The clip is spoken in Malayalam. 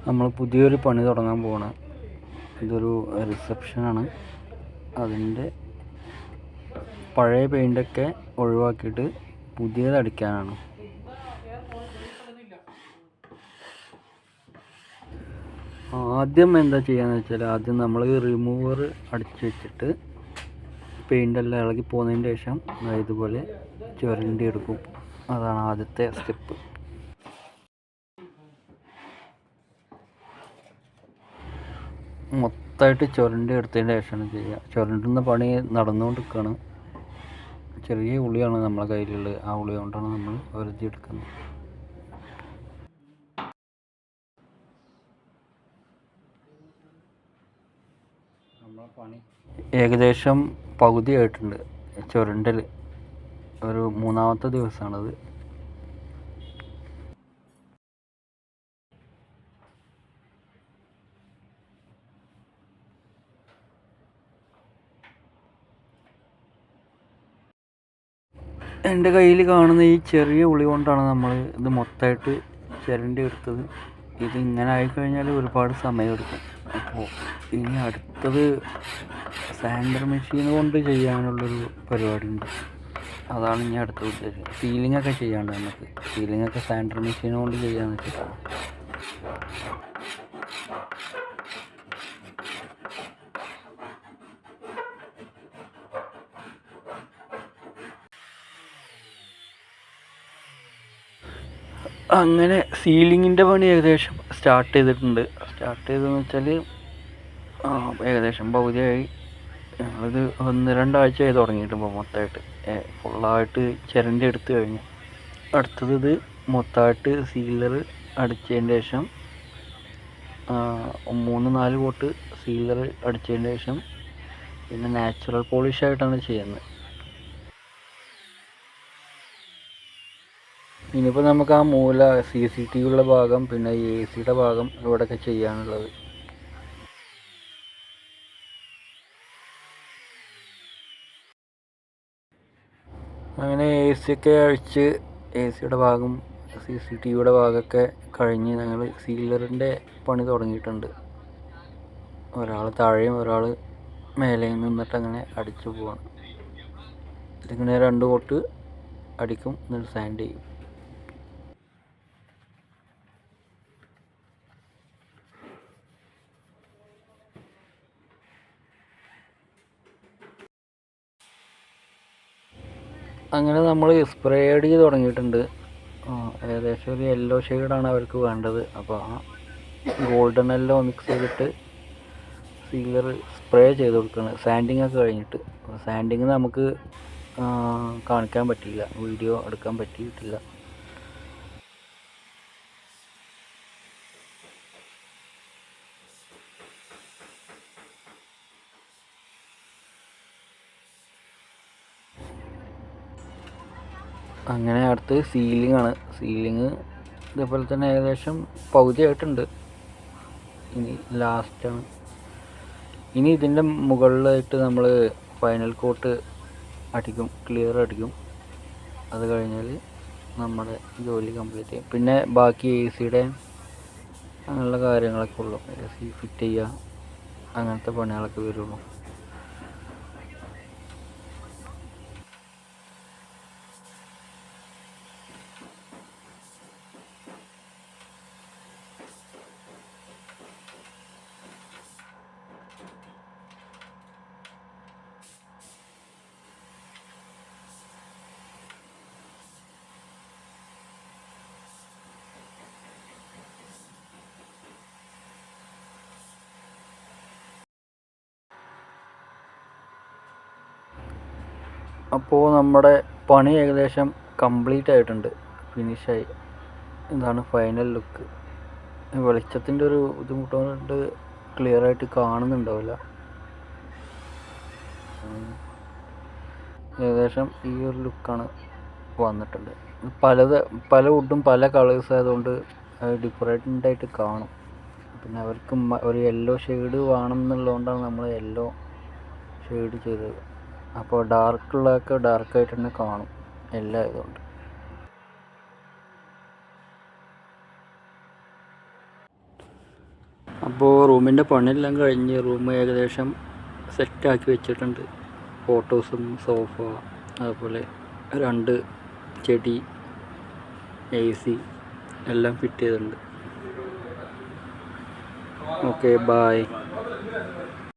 നമ്മൾ പുതിയൊരു പണി തുടങ്ങാൻ പോവാണ്. ഇതൊരു റിസപ്ഷനാണ്. അതിൻ്റെ പഴയ പെയിൻ്റൊക്കെ ഒഴിവാക്കിയിട്ട് പുതിയത് അടിക്കാനാണ്. ആദ്യം എന്താ ചെയ്യാന്ന് വെച്ചാൽ, ആദ്യം നമ്മൾ റിമൂവർ അടിച്ച് വെച്ചിട്ട് പെയിൻ്റെല്ലാം ഇളകി പോകുന്നതിന് ശേഷം ഇതുപോലെ ചുരണ്ടി എടുക്കും. അതാണ് ആദ്യത്തെ സ്റ്റെപ്പ്. മൊത്തമായിട്ട് ചുരണ്ടി എടുത്തതിന് ശേഷമാണ് ചെയ്യുക. ചുരണ്ടുന്ന പണി നടന്നുകൊണ്ടിരിക്കുകയാണ്. ചെറിയ ഉളിയാണ് നമ്മളെ കയ്യിലുള്ളത്. ആ ഉളി കൊണ്ടാണ് നമ്മൾ എടുക്കുന്നത്. നമ്മളെ പണി ഏകദേശം പകുതി ആയിട്ടുണ്ട്. ചുരണ്ടൽ ഒരു 3-ാമത്തെ ദിവസമാണത്. എൻ്റെ കയ്യിൽ കാണുന്ന ഈ ചെറിയ ഉളി കൊണ്ടാണ് നമ്മൾ ഇത് മൊത്തമായിട്ട് ചിരണ്ടി എടുത്തത്. ഇത് ഇങ്ങനെ ആയിക്കഴിഞ്ഞാൽ ഒരുപാട് സമയമെടുക്കും. അപ്പോൾ ഇനി അടുത്തത് സാൻഡർ മെഷീൻ കൊണ്ട് ചെയ്യാനുള്ളൊരു പരിപാടിയുണ്ട്. അതാണ് ഇനി അടുത്ത ഉദ്ദേശം. സീലിങ്ങൊക്കെ ചെയ്യാണ്ട് നമുക്ക്. സീലിങ്ങൊക്കെ സാൻഡർ മെഷീൻ കൊണ്ട് ചെയ്യാന്ന് വെച്ചിട്ടാണ്. അങ്ങനെ സീലിങ്ങിൻ്റെ പണി ഏകദേശം സ്റ്റാർട്ട് ചെയ്തിട്ടുണ്ട്. സ്റ്റാർട്ട് ചെയ്തതെന്ന് വെച്ചാൽ ഏകദേശം പകുതിയായി. ഞങ്ങളിത് 1-2 ആഴ്ചയായി തുടങ്ങിയിട്ടുണ്ട്. മൊത്തമായിട്ട് ഫുള്ളായിട്ട് ചിരണ്ടി എടുത്ത് കഴിഞ്ഞു. അടുത്തത് ഇത് മൊത്തമായിട്ട് സീലർ അടിച്ചതിന് ശേഷം 3-4 കോട്ട് സീലർ അടിച്ചതിന് ശേഷം പിന്നെ നാച്ചുറൽ പോളിഷായിട്ടാണ് ചെയ്യുന്നത്. ഇനിയിപ്പോൾ നമുക്ക് ആ മൂല CCTV ഭാഗം പിന്നെ AC ഭാഗം ഇവിടെയൊക്കെ ചെയ്യാനുള്ളത്. അങ്ങനെ AC ഒക്കെ അഴിച്ച് AC ഭാഗം CCTV ഭാഗമൊക്കെ കഴിഞ്ഞ് ഞങ്ങൾ സീലറിൻ്റെ പണി തുടങ്ങിയിട്ടുണ്ട്. ഒരാൾ താഴെയും ഒരാൾ മേലെയും നിന്നിട്ട് അങ്ങനെ അടിച്ചു പോവാണ്. ഇതിങ്ങനെ 2 കോട്ട് അടിക്കും, എന്നിട്ട് സാൻഡ് ചെയ്യും. അങ്ങനെ നമ്മൾ സ്പ്രേ അടി തുടങ്ങിയിട്ടുണ്ട്. ഏകദേശം ഒരു യെല്ലോ ഷെയ്ഡാണ് അവർക്ക് വേണ്ടത്. അപ്പോൾ ആ ഗോൾഡൻ യെല്ലോ മിക്സ് ചെയ്തിട്ട് സീലർ സ്പ്രേ ചെയ്ത് കൊടുക്കുകയാണ്. സാൻഡിങ് ഒക്കെ കഴിഞ്ഞിട്ട്. സാൻഡിങ് നമുക്ക് കാണിക്കാൻ പറ്റിയില്ല, വീഡിയോ എടുക്കാൻ പറ്റിയിട്ടില്ല. അങ്ങനെ അടുത്ത് സീലിംഗ് ആണ്. സീലിംഗ് ഇതേപോലെ തന്നെ ഏകദേശം പകുതി ആയിട്ടുണ്ട്. ഇനി ലാസ്റ്റാണ്. ഇനി ഇതിൻ്റെ മുകളിലായിട്ട് നമ്മൾ ഫൈനൽ കോട്ട് അടിക്കും, ക്ലിയർ അടിക്കും. അത് കഴിഞ്ഞാൽ നമ്മുടെ ജോലി കംപ്ലീറ്റ് ചെയ്യും. പിന്നെ ബാക്കി AC അങ്ങനെയുള്ള കാര്യങ്ങളൊക്കെ ഉള്ളൂ. AC ഫിറ്റ് ചെയ്യുക, അങ്ങനത്തെ പണികളൊക്കെ വരുള്ളൂ. അപ്പോൾ നമ്മുടെ പണി ഏകദേശം കംപ്ലീറ്റ് ആയിട്ടുണ്ട്, ഫിനിഷായി. ഇതാണ് ഫൈനൽ ലുക്ക്. വെളിച്ചത്തിൻ്റെ ഒരു ബുദ്ധിമുട്ടുകൊണ്ട് ക്ലിയർ ആയിട്ട് കാണുന്നുണ്ടാവില്ല. ഏകദേശം ഈ ഒരു ലുക്കാണ് വന്നിട്ടുണ്ട്. പല വുഡും പല കളേഴ്സ് ആയതുകൊണ്ട് ഡിഫറൻ്റായിട്ട് കാണും. പിന്നെ അവർക്ക് ഒരു യെല്ലോ ഷെയ്ഡ് വേണം എന്നുള്ളതുകൊണ്ടാണ് നമ്മൾ യെല്ലോ ഷെയ്ഡ് ചെയ്തത്. അപ്പോൾ ഡാർക്കുള്ളതൊക്കെ ഡാർക്കായിട്ട് തന്നെ കാണും, എല്ലാം ആയതുകൊണ്ട്. അപ്പോൾ റൂമിൻ്റെ പണിയെല്ലാം കഴിഞ്ഞ് റൂം ഏകദേശം സെറ്റാക്കി വെച്ചിട്ടുണ്ട്. ഫോട്ടോസും സോഫ, അതുപോലെ 2 ചെടി, AC എല്ലാം ഫിറ്റ് ചെയ്തിട്ടുണ്ട്. Okay, bye.